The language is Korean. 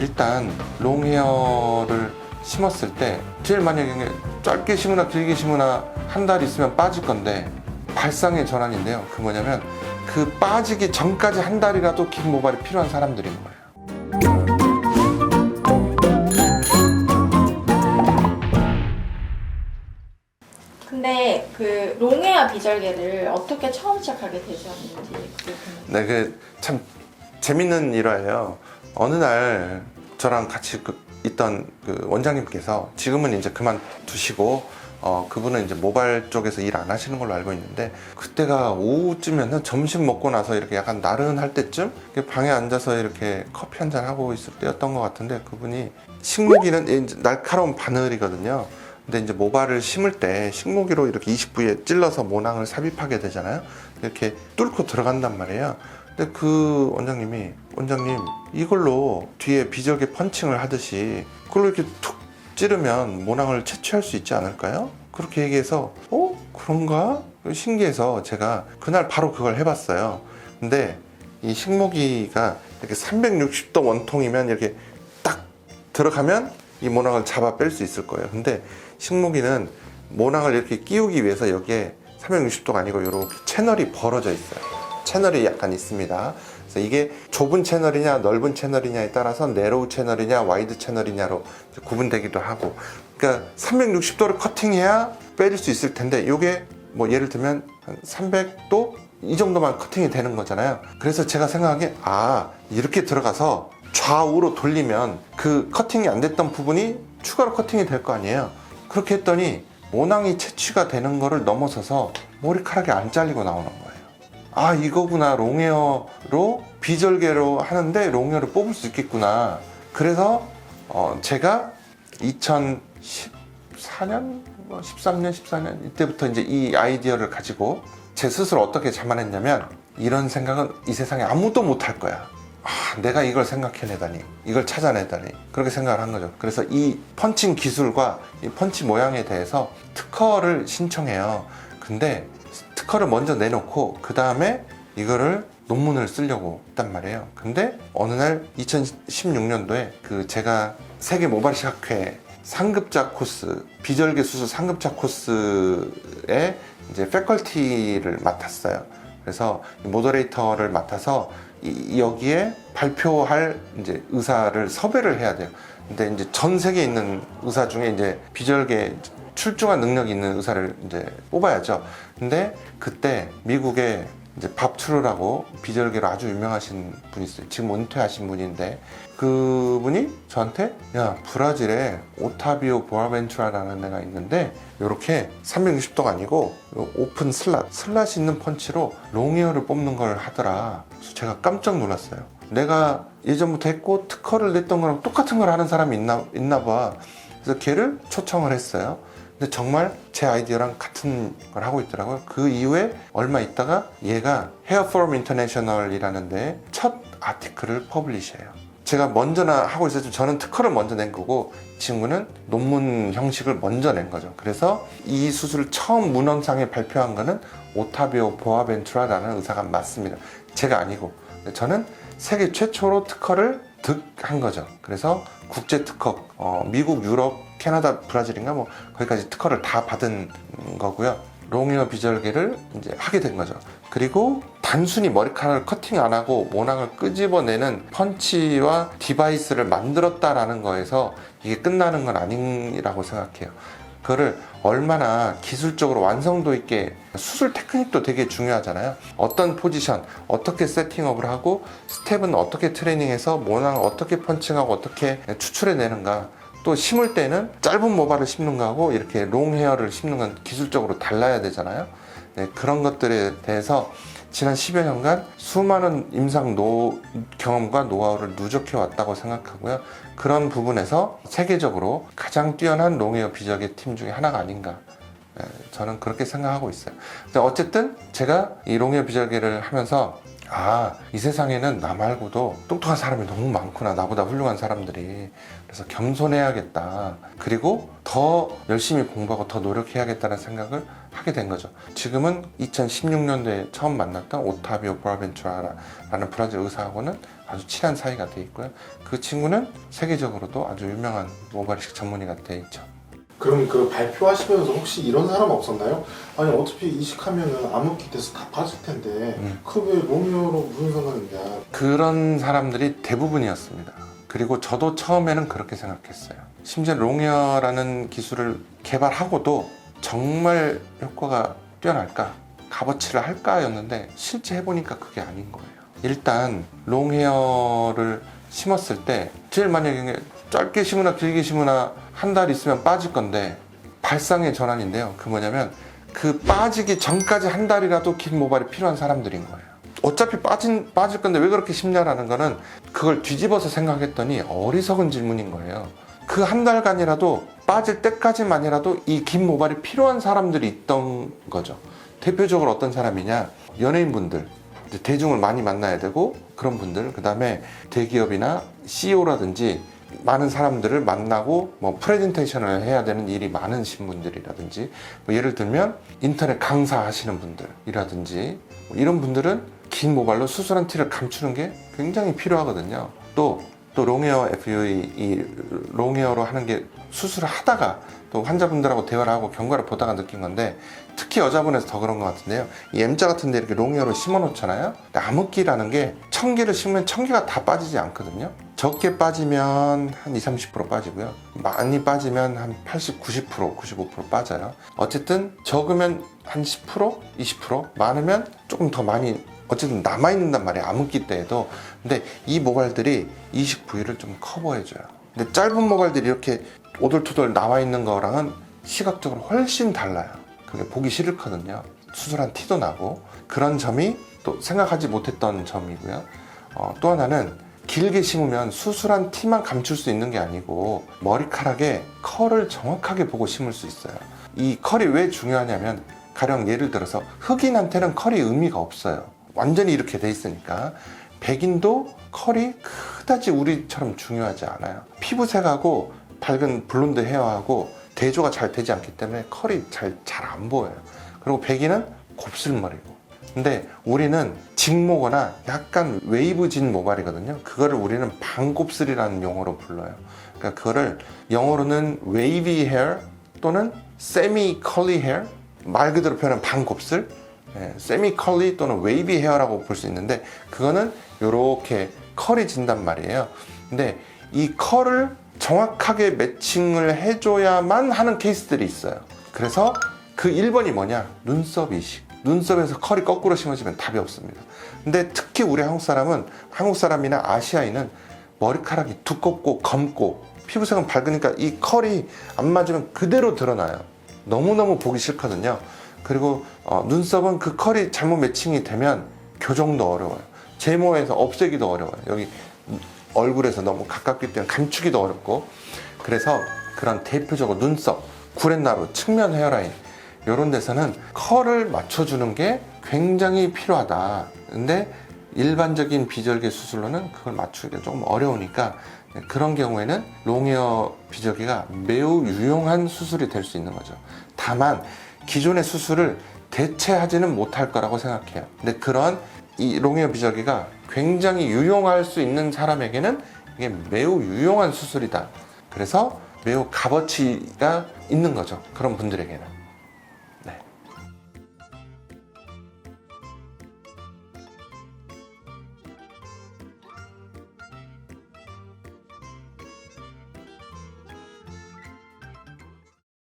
일단 롱헤어를 심었을 때 제일 만약에 짧게 심으나 길게 심으나 한 달 있으면 빠질 건데 발상의 전환인데요. 그 뭐냐면 그 빠지기 전까지 한 달이라도 긴 모발이 필요한 사람들인 거예요. 근데 그 롱헤어 비절개를 어떻게 처음 시작하게 되셨는지 그게 궁금해요. 네, 그 참 재밌는 일화예요. 어느 날 저랑 같이 있던 그 원장님께서 지금은 이제 그만두시고 그분은 이제 모발 쪽에서 일 안 하시는 걸로 알고 있는데, 그때가 오후쯤이었나 점심 먹고 나서 이렇게 약간 나른할 때쯤 방에 앉아서 이렇게 커피 한잔 하고 있을 때였던 것 같은데, 그분이 식목일은 이제 날카로운 바늘이거든요. 근데 이제 모발을 심을 때 식모기로 이렇게 20부에 찔러서 모낭을 삽입하게 되잖아요. 이렇게 뚫고 들어간단 말이에요. 근데 그 원장님이, 원장님 이걸로 뒤에 비절개 펀칭을 하듯이 그걸로 이렇게 툭 찌르면 모낭을 채취할 수 있지 않을까요? 그렇게 얘기해서 그런가? 신기해서 제가 그날 바로 그걸 해봤어요. 근데 이 식모기가 이렇게 360도 원통이면 이렇게 딱 들어가면 이 모낭을 잡아 뺄 수 있을 거예요. 근데 식모기는 모낭을 이렇게 끼우기 위해서 여기에 360도가 아니고 이렇게 채널이 벌어져 있어요. 채널이 약간 있습니다. 그래서 이게 좁은 채널이냐 넓은 채널이냐에 따라서 네로우 채널이냐 와이드 채널이냐로 구분되기도 하고, 그러니까 360도를 커팅해야 빼릴 수 있을 텐데, 이게 뭐 예를 들면 한 300도 이 정도만 커팅이 되는 거잖아요. 그래서 제가 생각하기에 이렇게 들어가서 좌우로 돌리면 그 커팅이 안 됐던 부분이 추가로 커팅이 될 거 아니에요. 그렇게 했더니 모낭이 채취가 되는 거를 넘어서서 머리카락이 안 잘리고 나오는 거예요. 이거구나. 롱헤어로 비절개로 하는데 롱헤어를 뽑을 수 있겠구나. 그래서 제가 2014년, 13년, 14년 이때부터 이제 이 아이디어를 가지고 제 스스로 어떻게 자만했냐면, 이런 생각은 이 세상에 아무도 못 할 거야. 내가 이걸 생각해내다니, 이걸 찾아내다니, 그렇게 생각을 한 거죠. 그래서 이 펀칭 기술과 이 펀치 모양에 대해서 특허를 신청해요. 근데 특허를 먼저 내놓고 그 다음에 이거를 논문을 쓰려고 했단 말이에요. 근데 어느 날 2016년도에 그 제가 세계 모발의학회 상급자 코스, 비절개 수술 상급자 코스에 이제 패컬티를 맡았어요. 그래서 모더레이터를 맡아서 여기에 발표할 이제 의사를 섭외를 해야 돼요. 근데 이제 전 세계에 있는 의사 중에 이제 비절개 출중한 능력이 있는 의사를 이제 뽑아야죠. 근데 그때 미국에 이제 밥 트루라고 비절개로 아주 유명하신 분이 있어요. 지금 은퇴하신 분인데, 그분이 저한테 브라질에 오타비오 보아벤투라라는 애가 있는데 이렇게 360도가 아니고 오픈 슬랏 있는 펀치로 롱헤어를 뽑는 걸 하더라. 그래서 제가 깜짝 놀랐어요. 내가 예전부터 했고 특허를 냈던 거랑 똑같은 걸 하는 사람이 있나 봐. 그래서 걔를 초청을 했어요. 근데 정말 제 아이디어랑 같은 걸 하고 있더라고요. 그 이후에 얼마 있다가 얘가 헤어 포럼 인터내셔널이라는 데 첫 아티클을 퍼블리시해요. 제가 먼저나 하고 있었지만 저는 특허를 먼저 낸 거고, 이 친구는 논문 형식을 먼저 낸 거죠. 그래서 이 수술을 처음 문헌상에 발표한 거는 오타비오 보아벤투라라는 의사가 맞습니다. 제가 아니고. 저는 세계 최초로 특허를 득한 거죠. 그래서 국제 특허, 미국, 유럽, 캐나다, 브라질인가 뭐 거기까지 특허를 다 받은 거고요. 롱헤어 비절개를 이제 하게 된 거죠. 그리고 단순히 머리카락을 커팅 안 하고 모낭을 끄집어내는 펀치와 디바이스를 만들었다라는 거에서 이게 끝나는 건 아니라고 생각해요. 그거를 얼마나 기술적으로 완성도 있게, 수술 테크닉도 되게 중요하잖아요. 어떤 포지션, 어떻게 세팅업을 하고 스텝은 어떻게 트레이닝해서 모낭을 어떻게 펀칭하고 어떻게 추출해내는가. 또 심을 때는 짧은 모발을 심는 거하고 이렇게 롱헤어를 심는 건 기술적으로 달라야 되잖아요. 네, 그런 것들에 대해서 지난 10여 년간 수많은 임상 경험과 노하우를 누적해 왔다고 생각하고요. 그런 부분에서 세계적으로 가장 뛰어난 롱헤어 비절개 팀 중에 하나가 아닌가, 저는 그렇게 생각하고 있어요. 근데 어쨌든 제가 이 롱헤어 비절개를 하면서 이 세상에는 나 말고도 똑똑한 사람이 너무 많구나, 나보다 훌륭한 사람들이. 그래서 겸손해야겠다. 그리고 더 열심히 공부하고 더 노력해야겠다는 생각을 하게 된 거죠. 지금은 2016년도에 처음 만났던 오타비오 보아벤투라라는 브라질 의사하고는 아주 친한 사이가 돼 있고요. 그 친구는 세계적으로도 아주 유명한 모발 이식 전문의가 돼 있죠. 그럼 그 발표하시면서 혹시 이런 사람 없었나요? 아니 어차피 이식하면은 암흑기 돼서 다 빠질 텐데 그 왜 로미오로 무슨 상관이냐? 그런 사람들이 대부분이었습니다. 그리고 저도 처음에는 그렇게 생각했어요. 심지어 롱헤어라는 기술을 개발하고도 정말 효과가 뛰어날까? 값어치를 할까였는데 실제 해보니까 그게 아닌 거예요. 일단 롱헤어를 심었을 때 제일 만약에 짧게 심으나 길게 심으나 한 달 있으면 빠질 건데 발상의 전환인데요. 그 뭐냐면 그 빠지기 전까지 한 달이라도 긴 모발이 필요한 사람들인 거예요. 어차피 빠질 건데 왜 그렇게 심냐라는 거는 그걸 뒤집어서 생각했더니 어리석은 질문인 거예요. 그 한 달간이라도 빠질 때까지만이라도 이 긴 모발이 필요한 사람들이 있던 거죠. 대표적으로 어떤 사람이냐, 연예인분들, 대중을 많이 만나야 되고 그런 분들, 그 다음에 대기업이나 CEO라든지 많은 사람들을 만나고 뭐 프레젠테이션을 해야 되는 일이 많으신 분들이라든지, 뭐 예를 들면 인터넷 강사하시는 분들이라든지, 뭐 이런 분들은 긴 모발로 수술한 티를 감추는 게 굉장히 필요하거든요. 또 롱헤어 FUE, 이 롱헤어로 하는 게 수술을 하다가 또 환자분들하고 대화를 하고 경과를 보다가 느낀 건데, 특히 여자분에서 더 그런 것 같은데요. 이 M자 같은 데 이렇게 롱헤어로 심어 놓잖아요. 근데 암흑기라는 게 1000개를 심으면 1000개가 다 빠지지 않거든요. 적게 빠지면 한 20-30% 빠지고요. 많이 빠지면 한 80, 90%, 95% 빠져요. 어쨌든 적으면 한 10%, 20%, 많으면 조금 더 많이 어쨌든 남아있는단 말이에요. 암흑기 때에도. 근데 이 모발들이 이식 부위를 좀 커버해줘요. 근데 짧은 모발들이 이렇게 오돌토돌 나와 있는 거랑은 시각적으로 훨씬 달라요. 그게 보기 싫거든요. 수술한 티도 나고. 그런 점이 또 생각하지 못했던 점이고요. 또 하나는 길게 심으면 수술한 티만 감출 수 있는 게 아니고 머리카락에 컬을 정확하게 보고 심을 수 있어요. 이 컬이 왜 중요하냐면, 가령 예를 들어서 흑인한테는 컬이 의미가 없어요. 완전히 이렇게 돼 있으니까. 백인도 컬이 그다지 우리처럼 중요하지 않아요. 피부색하고 밝은 블론드 헤어하고 대조가 잘 되지 않기 때문에 컬이 잘 안 보여요. 그리고 백인은 곱슬머리고. 근데 우리는 직모거나 약간 웨이브진 모발이거든요. 그거를 우리는 반곱슬이라는 용어로 불러요. 그러니까 그거를 영어로는 wavy hair 또는 semi curly hair, 말 그대로 표현하면 반곱슬, 세미 컬리 또는 웨이비 헤어라고 볼 수 있는데, 그거는 이렇게 컬이 진단 말이에요. 근데 이 컬을 정확하게 매칭을 해줘야만 하는 케이스들이 있어요. 그래서 그 1번이 뭐냐? 눈썹 이식. 눈썹에서 컬이 거꾸로 심어지면 답이 없습니다. 근데 특히 우리 한국 사람이나 아시아인은 머리카락이 두껍고 검고 피부색은 밝으니까 이 컬이 안 맞으면 그대로 드러나요. 너무너무 보기 싫거든요. 그리고 눈썹은 그 컬이 잘못 매칭이 되면 교정도 어려워요. 제모에서 없애기도 어려워요. 여기 얼굴에서 너무 가깝기 때문에 감추기도 어렵고. 그래서 그런 대표적으로 눈썹, 구렛나루, 측면 헤어라인 이런 데서는 컬을 맞춰주는 게 굉장히 필요하다. 근데 일반적인 비절개 수술로는 그걸 맞추기가 조금 어려우니까 그런 경우에는 롱헤어 비절개가 매우 유용한 수술이 될 수 있는 거죠. 다만 기존의 수술을 대체하지는 못할 거라고 생각해요. 근데 그런 이 롱헤어 비절개가 굉장히 유용할 수 있는 사람에게는 이게 매우 유용한 수술이다. 그래서 매우 값어치가 있는 거죠. 그런 분들에게는.